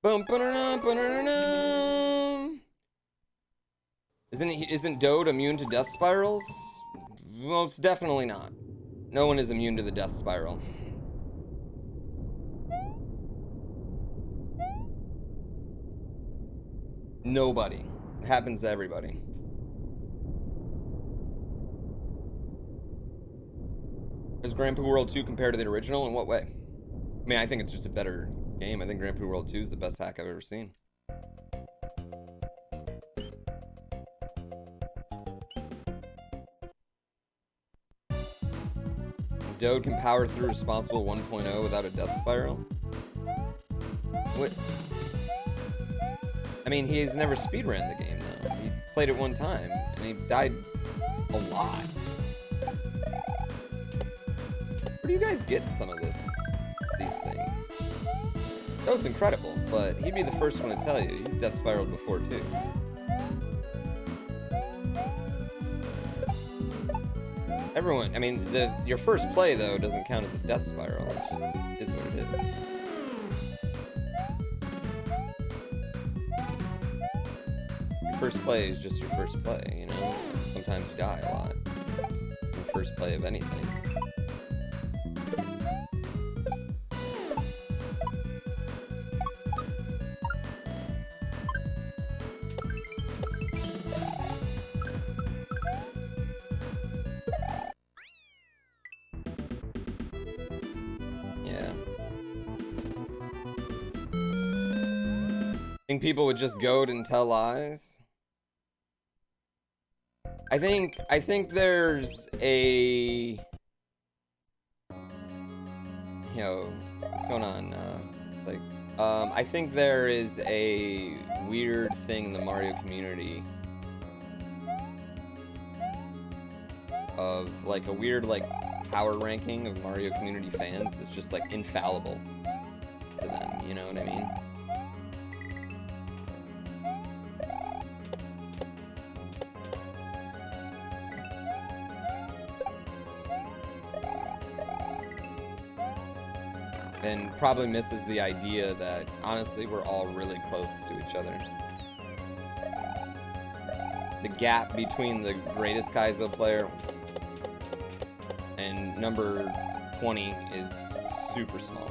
Bum, ba-da-dum, ba-da-dum. Isn't Dode immune to death spirals? Most definitely not. No one is immune to the death spiral. Nobody. It happens to everybody. Does GrandPooWorld 2 compare to the original? In what way? I mean, I think it's just a better game. I think GrandPooWorld 2 is the best hack I've ever seen. Dode can power through Responsible 1.0 without a death spiral? What? I mean, he's never speedrun the game, though. He played it one time, and he died a lot. Where do you guys get some of these things? Dode's incredible, but he'd be the first one to tell you. He's death spiraled before, too. Everyone, I mean, your first play, though, doesn't count as a death spiral. It's just, is what it is. Your first play is just your first play, you know? Sometimes you die a lot. Your first play of anything. Think people would just goad and tell lies? I think there's a... Yo, what's going on? I think there is a weird thing in the Mario community of, like, a weird, like, power ranking of Mario community fans that's just, like, infallible to them, you know what I mean? And probably misses the idea that, honestly, we're all really close to each other. The gap between the greatest Kaizo player and number 20 is super small.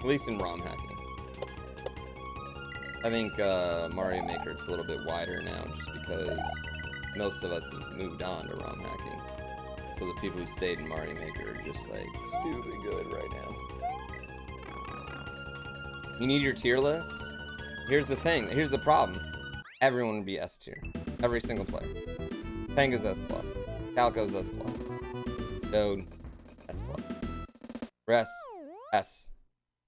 At least in ROM hacking. I think Mario Maker is a little bit wider now just because most of us have moved on to ROM hacking. So the people who stayed in Mario Maker are just like stupid good right now. You need your tier list? Here's the thing. Here's the problem. Everyone would be S tier. Every single player. Penga's S+. Calco's S+. Dode, S+. Rest, S.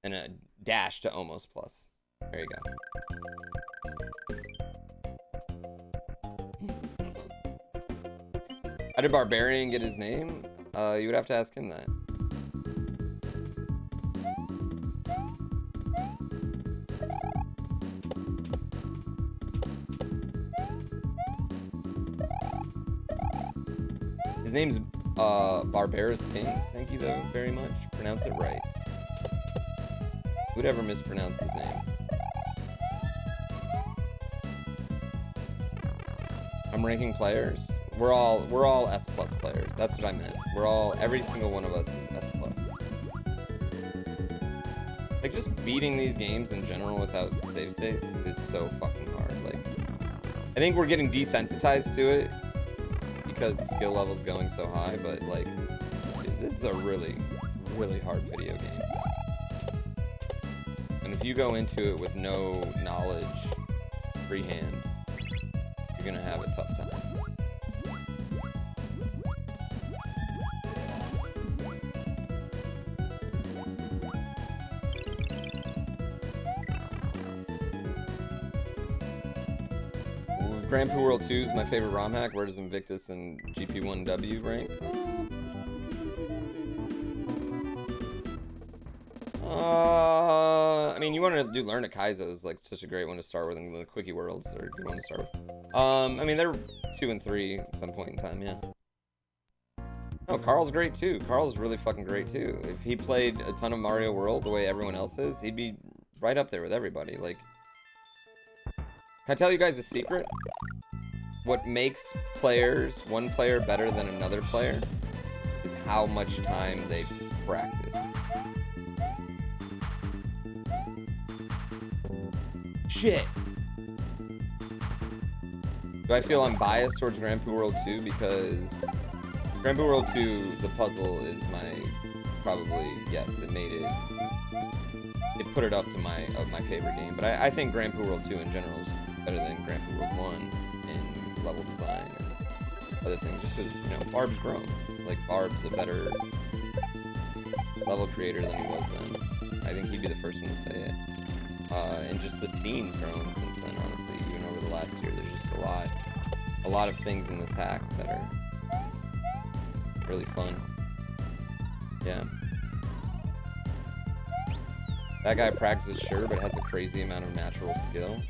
And a dash to almost plus. There you go. How did Barbarian get his name? You would have to ask him that. His name's Barbarous King. Thank you though very much. Pronounce it right. Who'd ever mispronounce his name? I'm ranking players. We're all S+ players. That's what I meant. Every single one of us is S+. Like, just beating these games in general without save states is so fucking hard. Like, I think we're getting desensitized to it because the skill level's going so high, but like, dude, this is a really, really hard video game. And if you go into it with no knowledge freehand, you're gonna have a tough time. GrandPooWorld 2 is my favorite ROM hack. Where does Invictus and GP1W rank? I mean, you want to do Learn a Kaizo is like such a great one to start with, and the Quickie Worlds are a good one to start with. I mean, they're 2 and 3 at some point in time, yeah. Oh, Carl's great too. Carl's really fucking great too. If he played a ton of Mario World the way everyone else is, he'd be right up there with everybody. Like, can I tell you guys a secret? What makes one player better than another player is how much time they practice. Shit. Do I feel I'm biased towards GrandPooWorld 2 because GrandPooWorld 2, the puzzle is probably, yes, it put it up to my favorite game. But I think GrandPooWorld 2 in general is better than GrandPooWorld 1 in level design and other things, just because, you know, Barb's grown. Like, Barb's a better level creator than he was then. I think he'd be the first one to say it. And just the scene's grown since then, honestly. Even over the last year, there's just a lot of things in this hack that are really fun. Yeah. That guy practices, sure, but has a crazy amount of natural skill.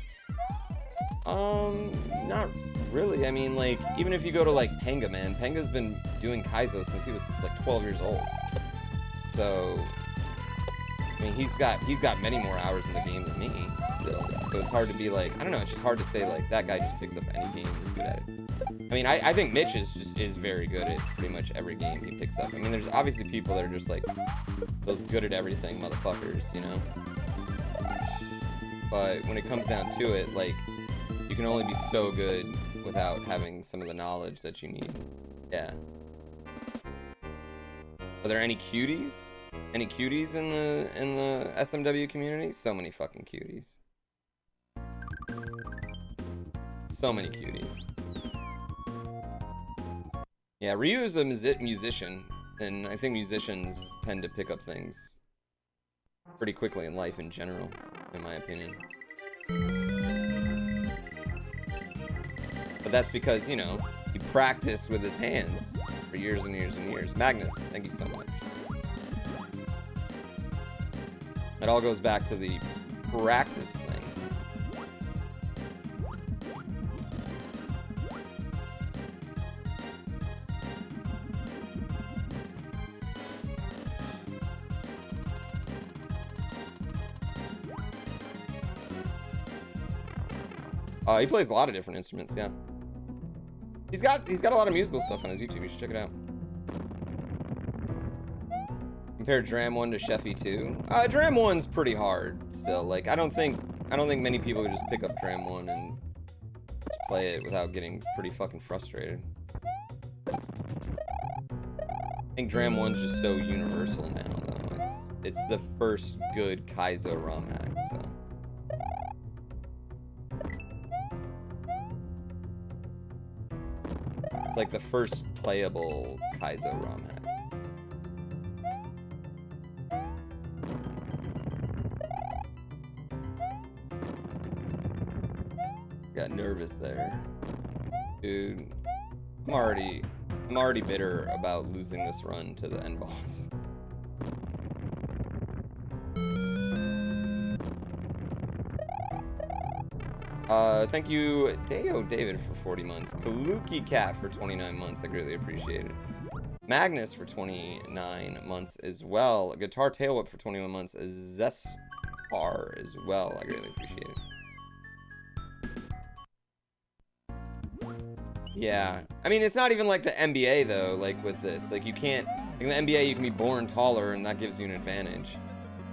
Not really. I mean, like, even if you go to, like, Penga, man. Penga's been doing Kaizo since he was, like, 12 years old. So, I mean, he's got many more hours in the game than me, still. So it's hard to be like, I don't know, it's just hard to say, like, that guy just picks up any game and is good at it. I mean, I think Mitch is very good at pretty much every game he picks up. I mean, there's obviously people that are just, like, those good at everything motherfuckers, you know? But when it comes down to it, like, you can only be so good without having some of the knowledge that you need. Yeah. Are there any cuties? Any cuties in the SMW community? So many fucking cuties. So many cuties. Yeah, Ryu is a musician, and I think musicians tend to pick up things pretty quickly in life in general, in my opinion. But that's because, you know, he practiced with his hands for years and years and years. Magnus, thank you so much. It all goes back to the practice thing. He plays a lot of different instruments, yeah. He's got a lot of musical stuff on his YouTube. You should check it out. Compare Dram 1 to Sheffy 2. Dram 1's pretty hard still. Like, I don't think many people could just pick up Dram 1 and just play it without getting pretty fucking frustrated. I think Dram 1's just so universal now, though. It's the first good Kaizo ROM hack, so. It's like the first playable Kaizo ROM hack. Got nervous there. Dude, I'm already bitter about losing this run to the end boss. Thank you, Deo David for 40 months. Kaluki Cat for 29 months. I greatly appreciate it. Magnus for 29 months as well. Guitar Tail Whip for 21 months. Zespar as well. I greatly appreciate it. Yeah. I mean, it's not even like the NBA, though, like, with this. Like, you can't... In the NBA, you can be born taller, and that gives you an advantage.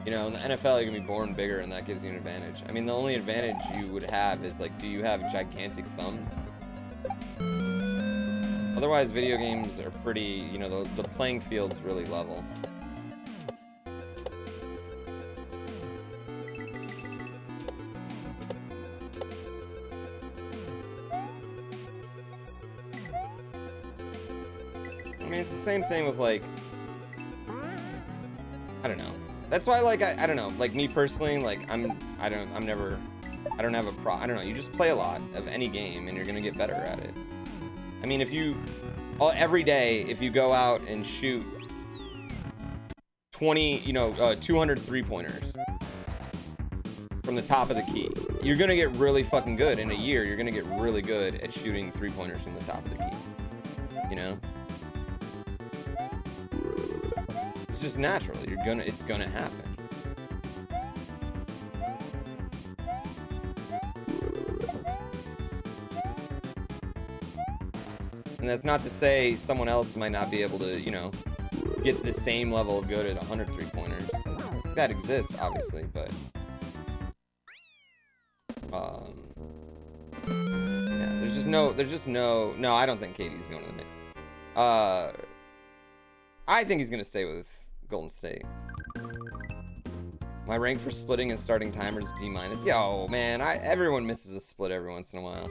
You know, in the NFL, you can be born bigger, and that gives you an advantage. I mean, the only advantage you would have is, like, do you have gigantic thumbs? Otherwise, video games are pretty, you know, the playing field's really level. I mean, it's the same thing with, like, I don't know. That's why, like, I don't know, like, me personally, like, I don't have a I don't know, you just play a lot of any game and you're gonna get better at it. I mean, every day, if you go out and shoot 200 3-pointers, from the top of the key. You're gonna get really fucking good in a year. You're gonna get really good at shooting 3-pointers from the top of the key. You know? It's just natural. It's gonna happen. And that's not to say someone else might not be able to, you know, get the same level of good at 100 3-pointers. That exists, obviously, but yeah, there's just no, I don't think KD's going to the Knicks. I think he's going to stay with Golden State. My rank for splitting and starting timers is D-. Yo, man, everyone misses a split every once in a while.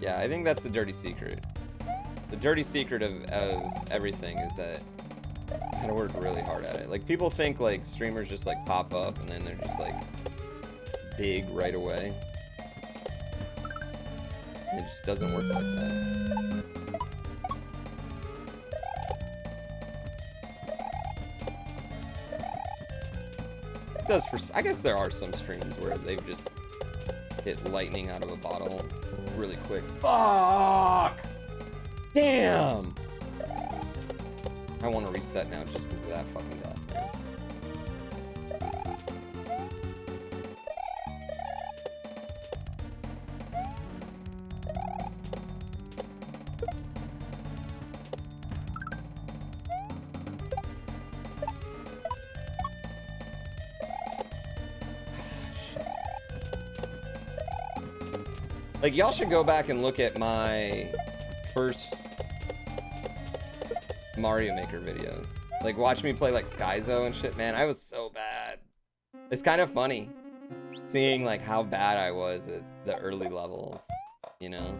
Yeah, I think that's the dirty secret. The dirty secret of everything is that you gotta work really hard at it. Like, people think, like, streamers just, like, pop up and then they're just, like, big right away. And it just doesn't work like that. It does for... I guess there are some streams where they've just hit lightning out of a bottle really quick. Fuck! Damn! I want to reset now just because of that fucking death, man. Like, y'all should go back and look at my first Mario Maker videos. Like, watch me play, like, Skyzo and shit. Man, I was so bad. It's kind of funny seeing, like, how bad I was at the early levels, you know?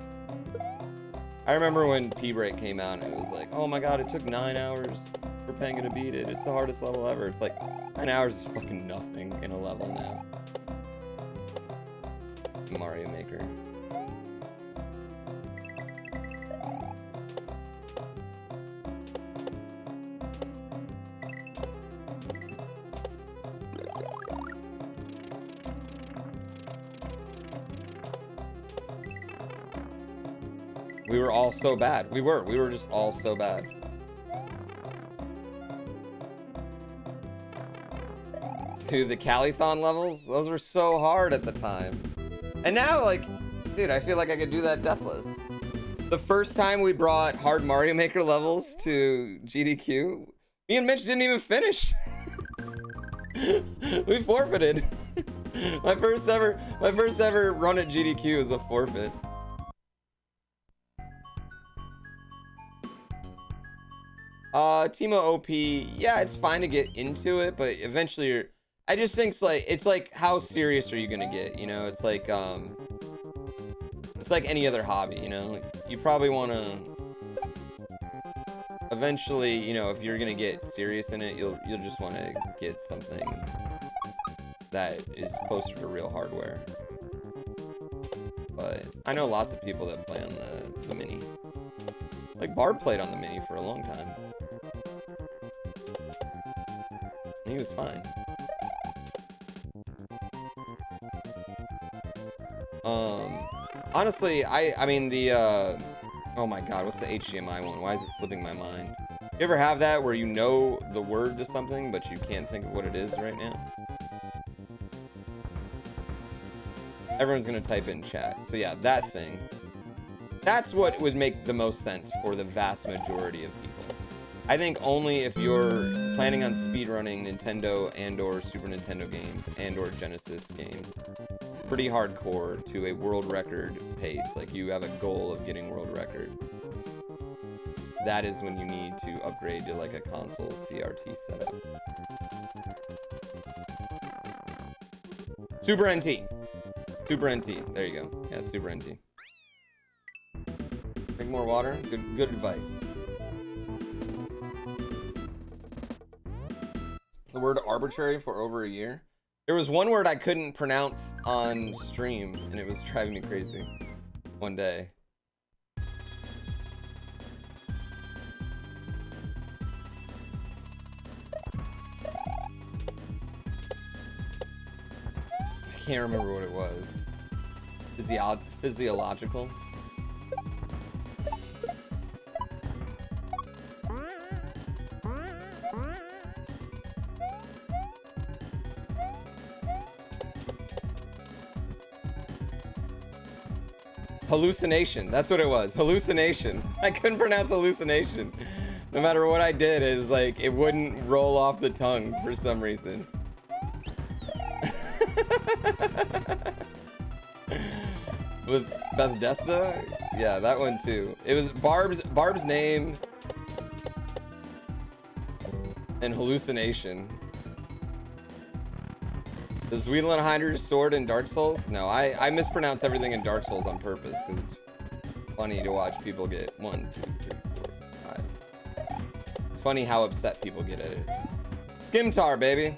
I remember when P-Break came out and it was like, oh my god, it took 9 hours for Panga to beat it. It's the hardest level ever. It's like, 9 hours is fucking nothing in a level now. Mario Maker. We were all so bad. We were just all so bad. Dude, the Calithon levels, those were so hard at the time. And now, like, dude, I feel like I could do that deathless. The first time we brought hard Mario Maker levels to GDQ, me and Mitch didn't even finish. We forfeited. My first ever run at GDQ is a forfeit. Timo OP, yeah, it's fine to get into it, but eventually I just think it's like how serious are you gonna get, you know? It's like any other hobby, you know? You probably wanna eventually, you know, if you're gonna get serious in it, you'll just wanna get something that is closer to real hardware. But I know lots of people that play on the Mini. Like, Bard played on the Mini for a long time. And he was fine. Honestly, I mean the, oh my god, what's the HDMI one? Why is it slipping my mind? You ever have that where you know the word to something, but you can't think of what it is right now? Everyone's gonna type in chat. So yeah, that thing. That's what would make the most sense for the vast majority of people. I think only if you're planning on speedrunning Nintendo and or Super Nintendo games and or Genesis games pretty hardcore to a world record pace, like you have a goal of getting world record, that is when you need to upgrade to like a console CRT setup. Super NT. Super NT. There you go. Yeah, Super NT. Drink more water. Good advice. The word arbitrary for over a year. There was one word I couldn't pronounce on stream, and it was driving me crazy one day. can't remember what it was. Physiological. Hallucination. That's what it was. Hallucination. I couldn't pronounce hallucination. No matter what I did, it's like it wouldn't roll off the tongue for some reason. With Bethesda? Yeah, that one too. It was Barb's name and hallucination. Does Wiedenheimer's sword in Dark Souls? No, I mispronounce everything in Dark Souls on purpose because it's funny to watch people get 1, 2, 3, 4, 5. It's funny how upset people get at it. Skimtar, baby.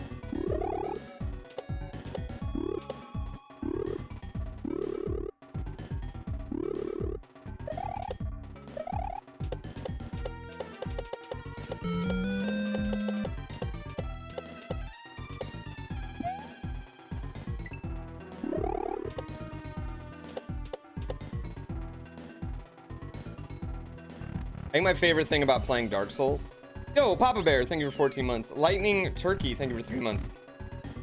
I think my favorite thing about playing Dark Souls. Yo, Papa Bear, thank you for 14 months. Lightning Turkey, thank you for 3 months.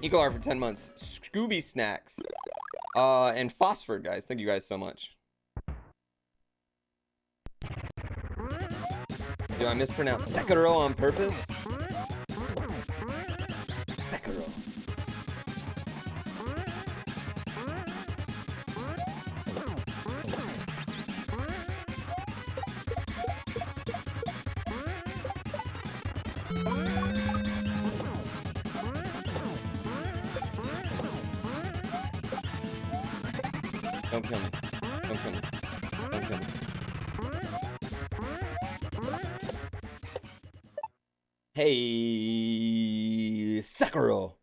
Eagle for 10 months. Scooby Snacks. And Phosphor, guys. Thank you guys so much. Do I mispronounce Sekiro on purpose? Sekiro. Don't kill me. Don't kill me. Don't kill me. Hey, Sekiro.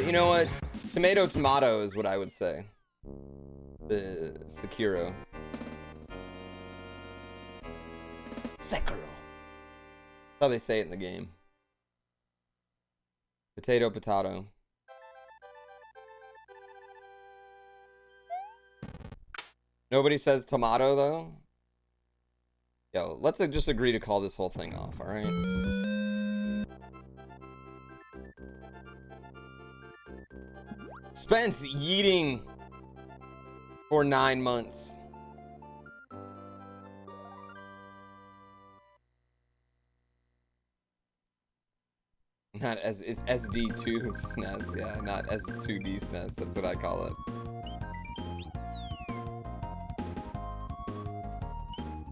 You know what? Tomato is what I would say. Sekiro. Sekiro. That's how they say it in the game. Potato. Nobody says tomato, though? Yo, let's just agree to call this whole thing off, alright? Spence eating for 9 months. Not as it's SD2 SNES, yeah, not S2D SNES. That's what I call it.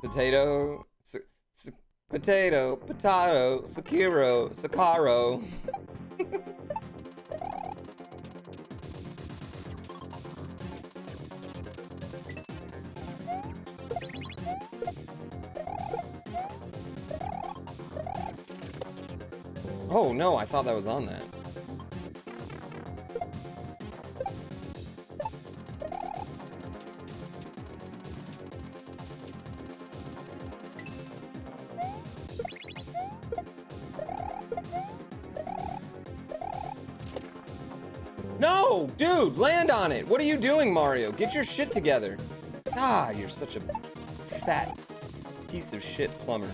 Potato, Sekiro, Sakaro. Oh no, I thought that was on that. No, dude, land on it. What are you doing, Mario? Get your shit together. Ah, you're such a fat piece of shit plumber.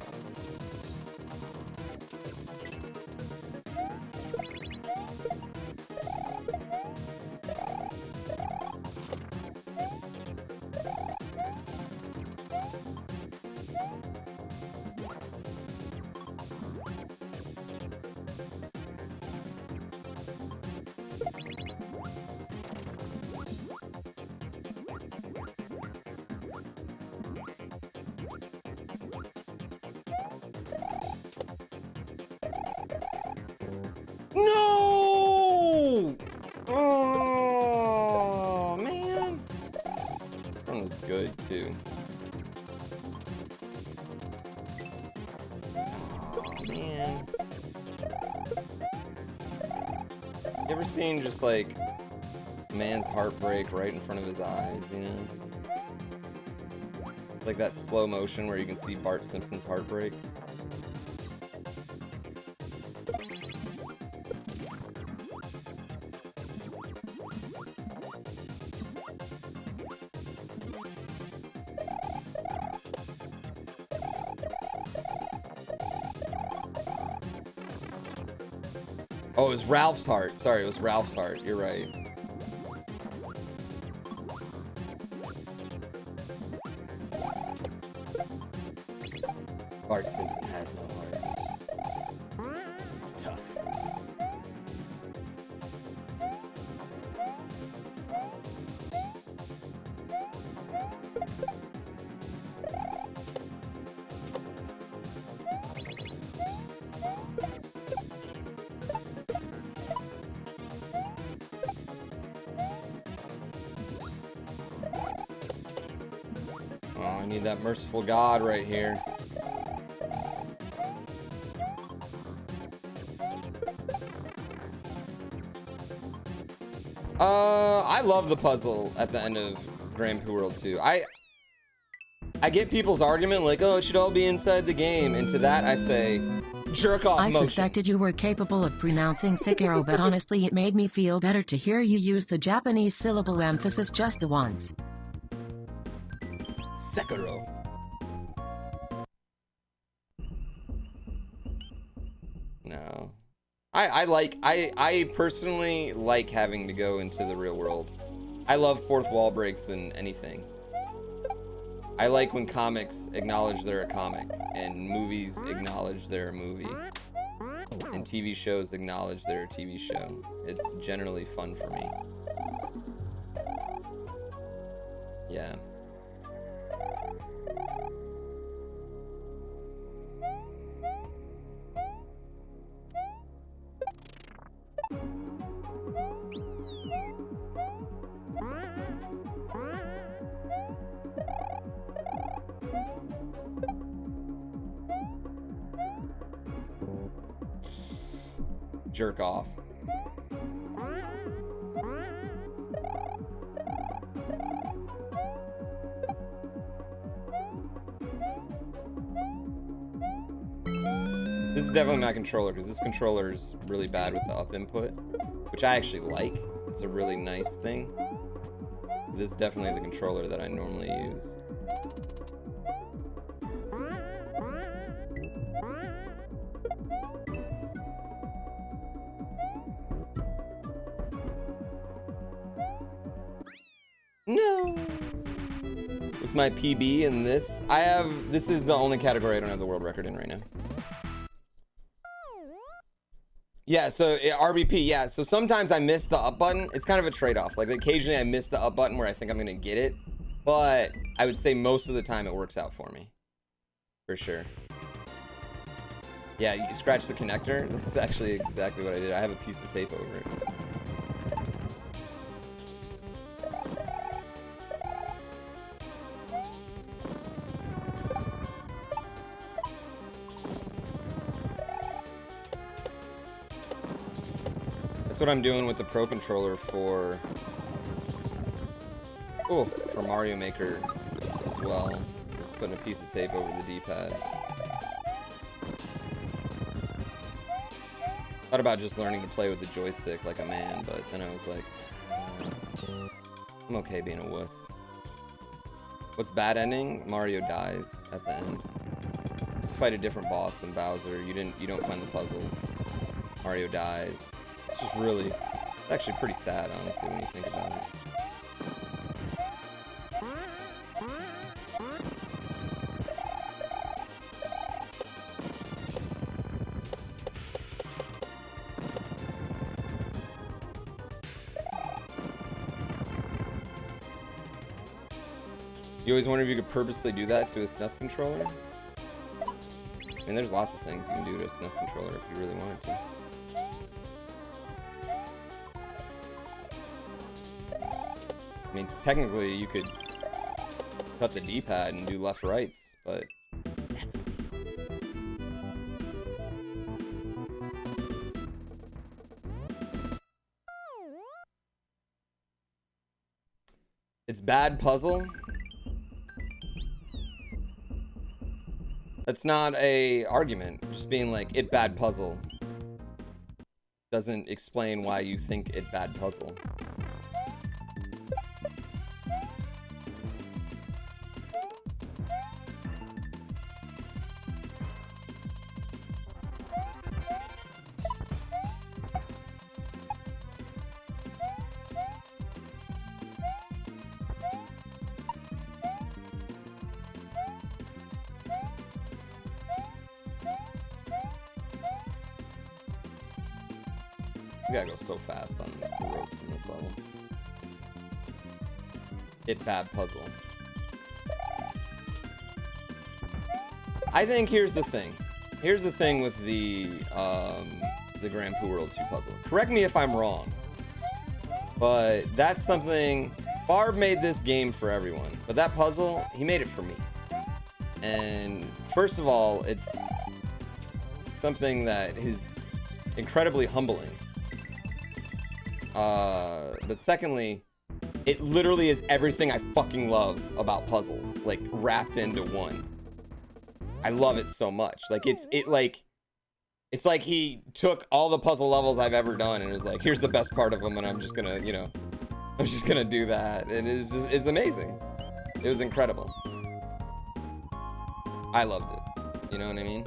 No! Oh, man. That one was good, too. Oh, man. You ever seen just, like, a man's heartbreak right in front of his eyes, you know? Like that slow motion where you can see Bart Simpson's heartbreak. Oh, it was Ralph's heart. Sorry, it was Ralph's heart. You're right. Bart Simpson has no heart. It's tough. Oh, I need that merciful God right here. I love the puzzle at the end of GrandPooWorld 2. I get people's argument like, oh, it should all be inside the game, and to that I say, jerk off motion. I suspected you were capable of pronouncing Sekiro, but honestly it made me feel better to hear you use the Japanese syllable emphasis just the once. Sekiro. No. I personally like having to go into the real world. I love fourth wall breaks in anything. I like when comics acknowledge they're a comic, and movies acknowledge they're a movie, and TV shows acknowledge they're a TV show. It's generally fun for me. Yeah. Jerk off. This is definitely my controller, because this controller is really bad with the up input, which I actually like. It's a really nice thing. This is definitely the controller that I normally use. No. What's my PB in this? This is the only category I don't have the world record in right now. Yeah, so RBP, yeah. So sometimes I miss the up button. It's kind of a trade-off. Like occasionally I miss the up button where I think I'm gonna get it, but I would say most of the time it works out for me. For sure. Yeah, you scratch the connector. That's actually exactly what I did. I have a piece of tape over it. That's what I'm doing with the Pro Controller for Mario Maker as well. Just putting a piece of tape over the D-pad. Thought about just learning to play with the joystick like a man, but then I was like, I'm okay being a wuss. What's bad ending? Mario dies at the end. You fight a different boss than Bowser. You don't find the puzzle. Mario dies. It's just really, it's actually pretty sad, honestly, when you think about it. You always wonder if you could purposely do that to a SNES controller? I mean, there's lots of things you can do to a SNES controller if you really wanted to. I mean, technically, you could cut the D-pad and do left-rights, but that's illegal. It's bad puzzle? That's not a argument. Just being like, it bad puzzle doesn't explain why you think it bad puzzle. We gotta go so fast on the ropes in this level. Hit bad puzzle. I think here's the thing. Here's the thing with the GrandPooWorld 2 puzzle. Correct me if I'm wrong, but that's something. Barb made this game for everyone, but that puzzle, he made it for me. And first of all, it's something that is incredibly humbling. But secondly, it literally is everything I fucking love about puzzles, like wrapped into one. I love it so much. Like it's like he took all the puzzle levels I've ever done and was like, here's the best part of them, and I'm just gonna, you know, I'm just gonna do that. And it's amazing. It was incredible. I loved it. You know what I mean?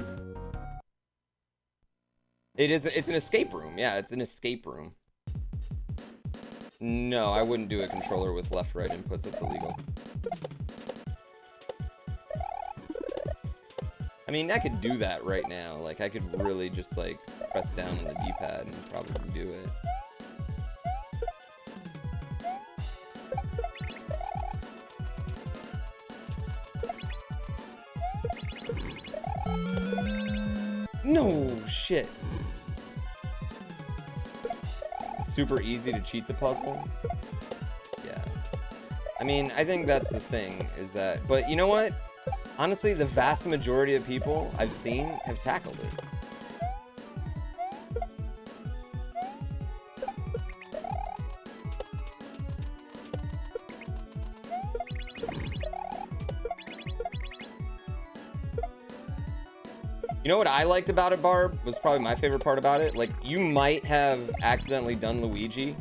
It's an escape room. Yeah, it's an escape room. No, I wouldn't do a controller with left-right inputs. That's illegal. I mean, I could do that right now. Like, I could really just, like, press down on the D-pad and probably do it. No shit. Super easy to cheat the puzzle. Yeah. I mean, I think that's the thing, is that, but you know what? Honestly, the vast majority of people I've seen have tackled it. You know what I liked about it, Barb? Was probably my favorite part about it. Like, you might have accidentally done Luigi.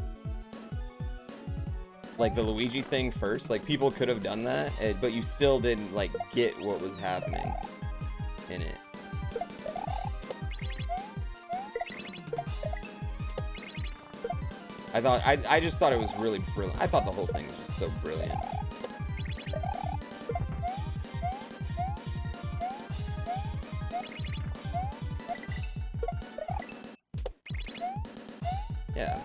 Like, the Luigi thing first. Like, people could have done that, but you still didn't, like, get what was happening in it. I just thought it was really brilliant. I thought the whole thing was just so brilliant. Yeah.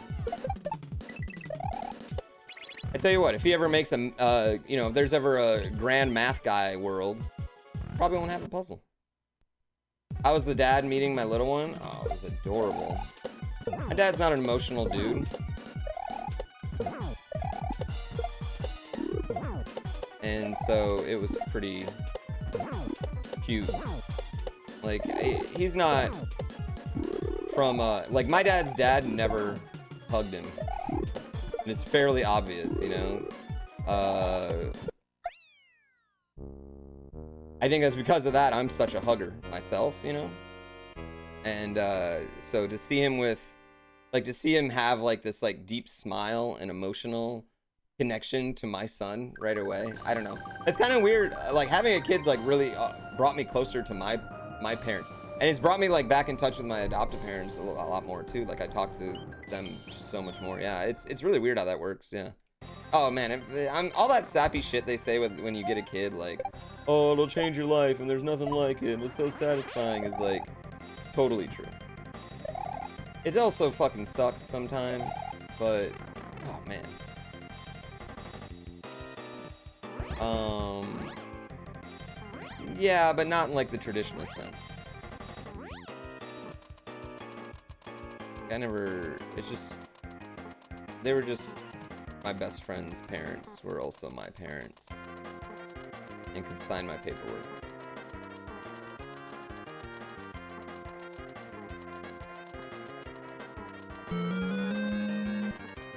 I tell you what, if he ever makes a, you know, if there's ever a grand math guy world, probably won't have a puzzle. I was the dad meeting my little one. Oh, it was adorable. My dad's not an emotional dude. And so it was pretty cute. Like, he's not from, like, my dad's dad never hugged him. And it's fairly obvious, you know? I think that's because of that, I'm such a hugger myself, you know? And, so to see him with, like, to see him have, like, this, like, deep smile and emotional connection to my son right away, I don't know. It's kind of weird, like, having a kid's, like, really brought me closer to my parents. And it's brought me, like, back in touch with my adoptive parents a lot more, too. Like, I talk to them so much more. Yeah, it's really weird how that works, yeah. Oh, man, I'm all that sappy shit they say when you get a kid, like, oh, it'll change your life, and there's nothing like it, and it's so satisfying, is, like, totally true. It also fucking sucks sometimes, but, oh, man. Yeah, but not in, like, the traditional sense. It's just, they were just, my best friend's parents were also my parents, and could sign my paperwork.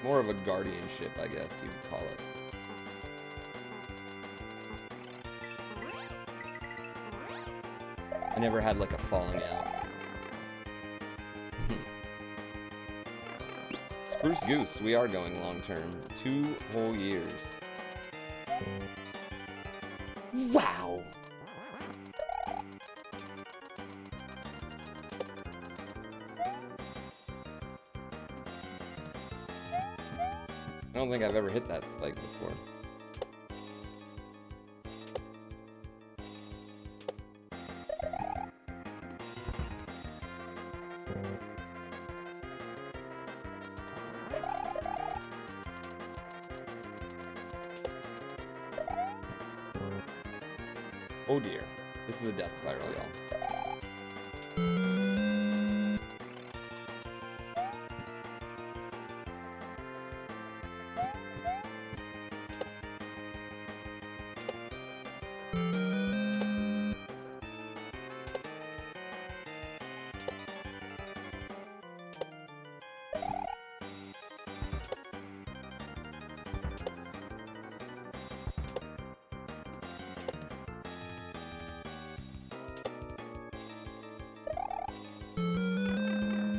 More of a guardianship, I guess you would call it. I never had, like, a falling out. Spruce Goose, we are going long term. 2 whole years. Wow! I don't think I've ever hit that spike before. Oh dear. This is a death spiral, y'all.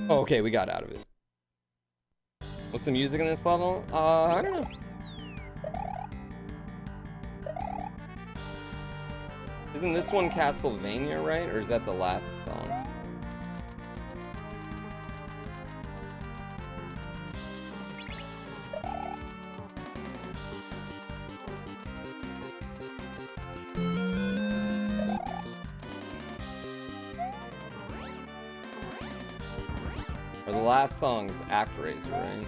Oh, okay, we got out of it. What's the music in this level? I don't know. Isn't this one Castlevania, right? Or is that the last song? Or the last song is ActRaiser, right?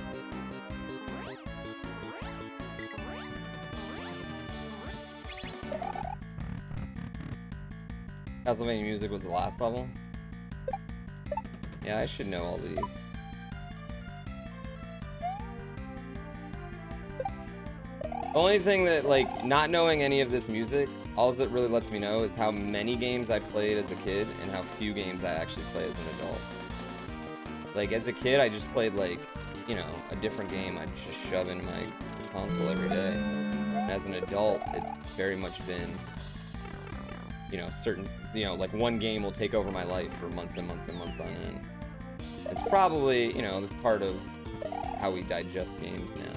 Castlevania music was the last level? Yeah, I should know all these. The only thing that, like, not knowing any of this music, all it really lets me know is how many games I played as a kid and how few games I actually play as an adult. Like, as a kid, I just played, like, you know, a different game I'd just shove in my console every day. And as an adult, it's very much been, you know, certain, you know, like one game will take over my life for months and months and months on end. It's probably, you know, that's part of how we digest games now.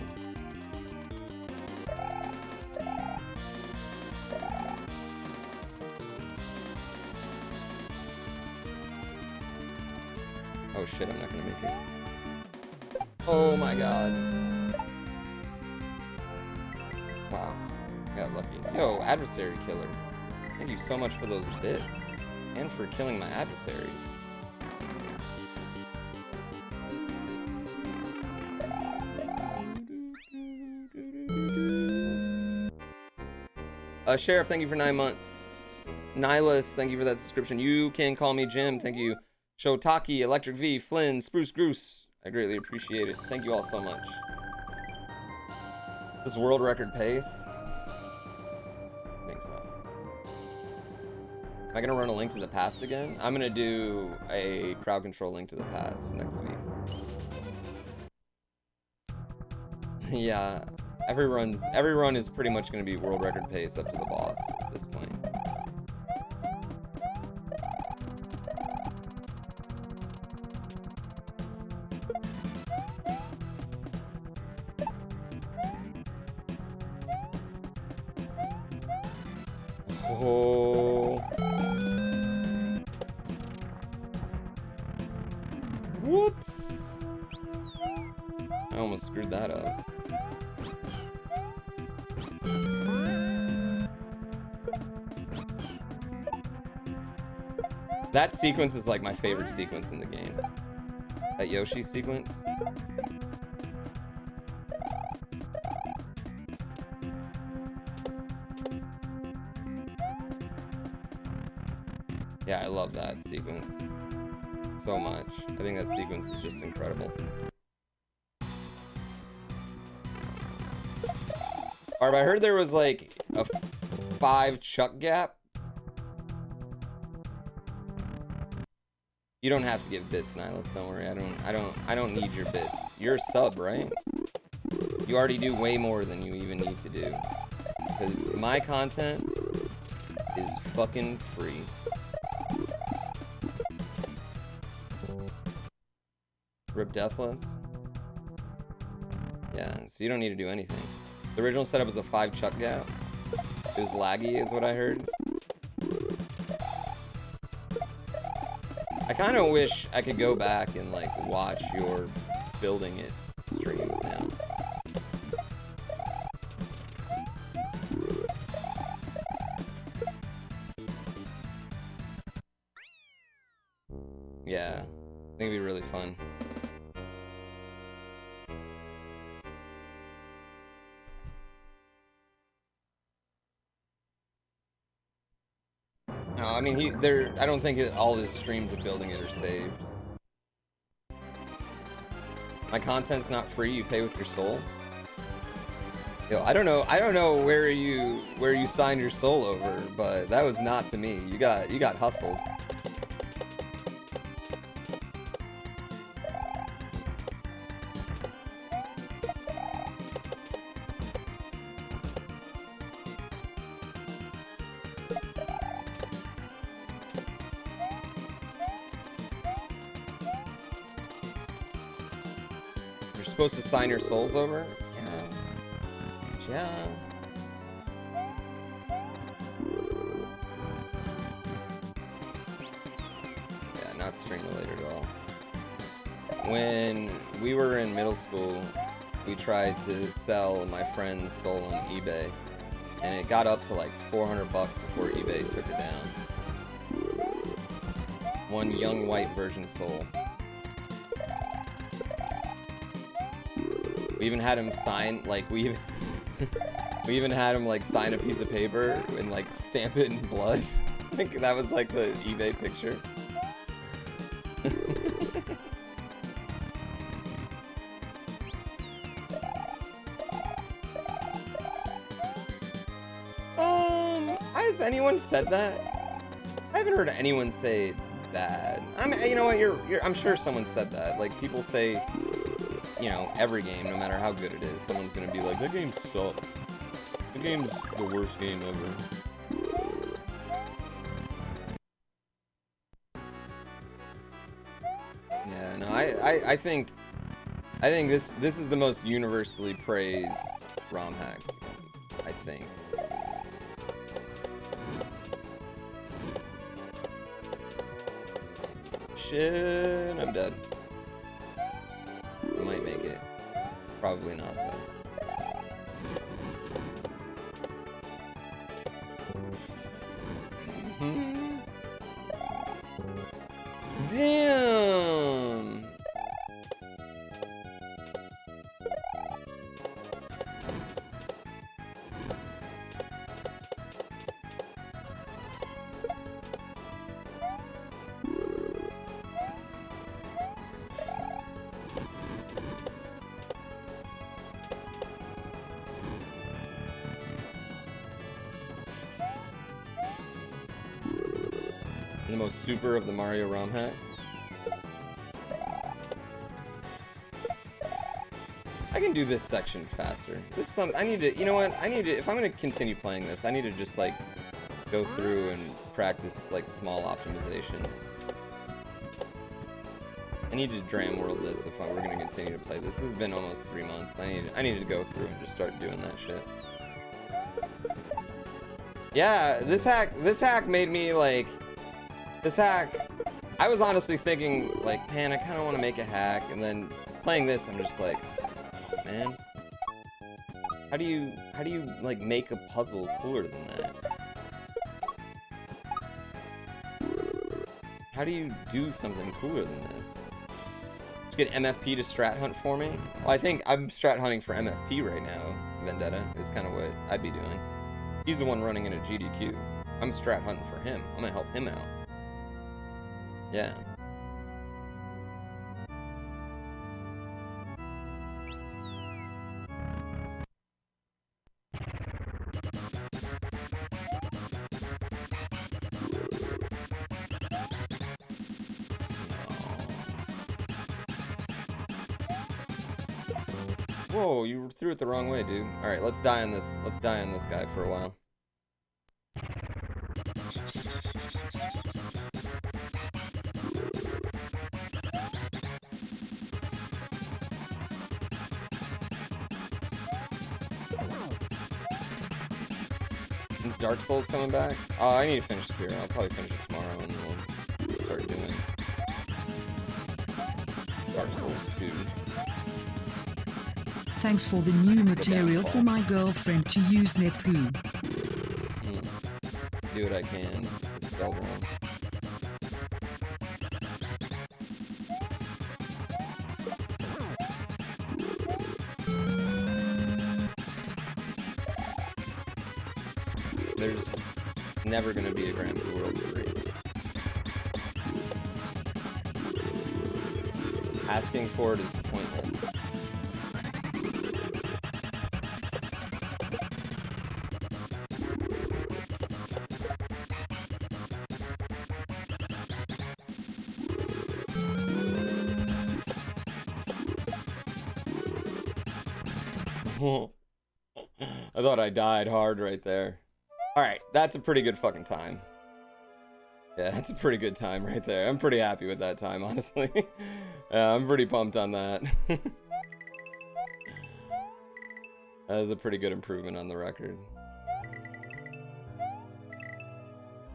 Oh shit, I'm not gonna make it. Oh my god. Wow, got lucky. Yo, adversary killer. Thank you so much for those bits. And for killing my adversaries. Sheriff, thank you for 9 months. Nihilus, thank you for that subscription. You can call me Jim, thank you. Shotaki, Electric V, Flynn, Spruce Goose. I greatly appreciate it. Thank you all so much. This world record pace? I think so. Am I gonna run a Link to the Past again? I'm gonna do a crowd control Link to the Past next week. Yeah, every run is pretty much gonna be world record pace up to the boss at this point. Oh. Whoops. I almost screwed that up. That sequence is like my favorite sequence in the game. That Yoshi sequence. Yeah, I love that sequence so much. I think that sequence is just incredible. Barb, I heard there was like a 5 chuck gap. You don't have to give bits, Nihilus. Don't worry. I don't need your bits. You're a sub, right? You already do way more than you even need to do. Because my content is fucking free. Rip Deathless. Yeah, so you don't need to do anything. The original setup was a 5 chuck gap. It was laggy, is what I heard. I kind of wish I could go back and like watch your building it streams now. Yeah, I think it'd be really fun. No, I mean, I don't think all his streams of building it are saved. My content's not free, you pay with your soul? Yo, I don't know where you signed your soul over, but that was not to me. You got hustled. You're supposed to sign your souls over? Yeah. Yeah, not stream related at all. When we were in middle school, we tried to sell my friend's soul on eBay, and it got up to like 400 bucks before eBay took it down. One young white virgin soul. We even had him sign, like, we even had him, like, sign a piece of paper and, like, stamp it in blood. Like, that was, like, the eBay picture. Has anyone said that? I haven't heard anyone say it's bad. I mean, you know what, I'm sure someone said that. Like, people say, you know, every game, no matter how good it is, someone's gonna be like, that game sucks. The game's the worst game ever. Yeah, no, I think this is the most universally praised ROM hack, I think. Shit, I'm dead. I might make it. Probably not, though. Damn! The most super of the Mario ROM hacks. I can do this section faster. I need to, you know what? If I'm gonna continue playing this, I need to just like go through and practice like small optimizations. I need to GrandPooWorld this if we're gonna continue to play this. This has been almost 3 months. I need to go through and just start doing that shit. Yeah, this hack made me like. This hack, I was honestly thinking, like, man, I kind of want to make a hack, and then playing this, I'm just like, man, how do you, like, make a puzzle cooler than that? How do you do something cooler than this? Just get MFP to strat hunt for me? Well, I think I'm strat hunting for MFP right now, Vendetta, is kind of what I'd be doing. He's the one running in a GDQ. I'm strat hunting for him. I'm gonna help him out. Yeah. Whoa, you threw it the wrong way, dude. All right, let's die on this. Let's die on this guy for a while. Is Dark Souls coming back? Oh, I need to finish here. I'll probably finish it tomorrow and we'll start doing Dark Souls 2. Thanks for the new material for my girlfriend to use their poo. Do what I can. It's spelled wrong. Never gonna be a GrandPooWorld 3. Asking for it is pointless. I thought I died hard right there. Alright, that's a pretty good fucking time. Yeah, that's a pretty good time right there. I'm pretty happy with that time, honestly. Yeah, I'm pretty pumped on that. That is a pretty good improvement on the record.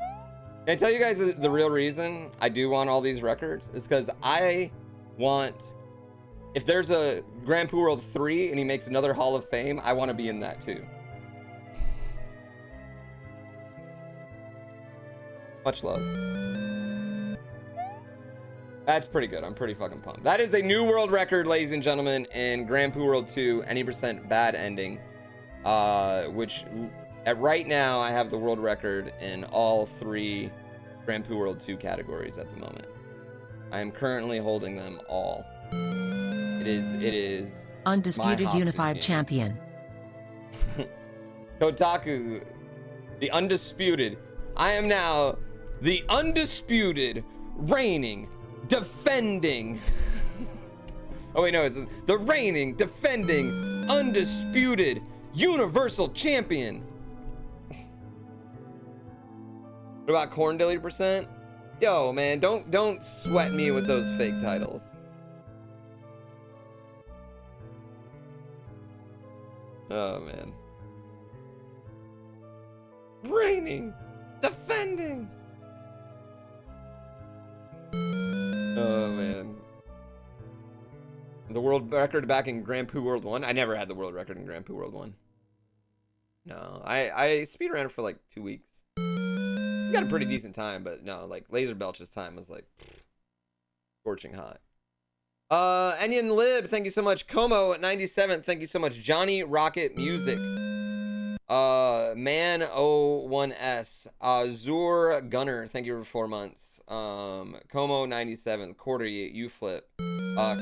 Can I tell you guys the real reason I do want all these records? Is because I want... If there's a GrandPooWorld 3 and he makes another Hall of Fame, I want to be in that too. Much love. That's pretty good. I'm pretty fucking pumped. That is a new world record, ladies and gentlemen, in GrandPooWorld 2, any % bad ending. Which, at right now, I have the world record in all 3 GrandPooWorld 2 categories at the moment. I am currently holding them all. It is Undisputed Unified Champion. Kotaku, the undisputed. I am now the undisputed, reigning, defending. Oh wait, no, it's the reigning, defending, undisputed, universal champion. What about Corndilly %? Yo, man, don't sweat me with those fake titles. Oh man. Reigning, defending. Oh man. The world record back in GrandPooWorld 1. I never had the world record in GrandPooWorld 1. No, I speedran for like 2 weeks. Got a pretty decent time, but no, like Laser Belch's time was like scorching hot. Enyon Lib, thank you so much. Como at 97, thank you so much. Johnny Rocket Music. Man01S. Zur Gunner, thank you for 4 months. Como 97, Quarter Uflip.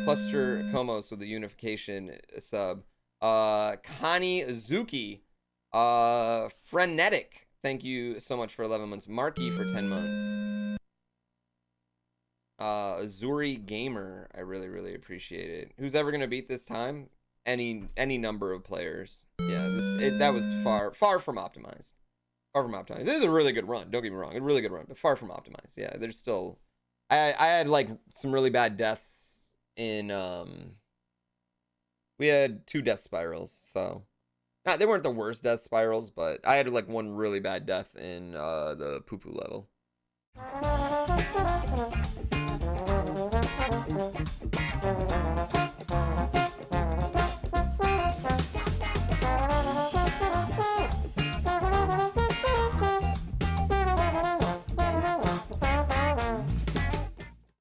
Cluster Comos with the unification sub. Kani Zuki. Frenetic, thank you so much for 11 months. Marky for 10 months. Zuri Gamer, I really appreciate it. Who's ever gonna beat this time? Any number of players. Yeah, that was far from optimized. Far from optimized. This is a really good run. Don't get me wrong, a really good run, but far from optimized. Yeah, there's still. I had like some really bad deaths in. We had 2 death spirals, so. They weren't the worst death spirals, but I had like 1 really bad death in the poo-poo level.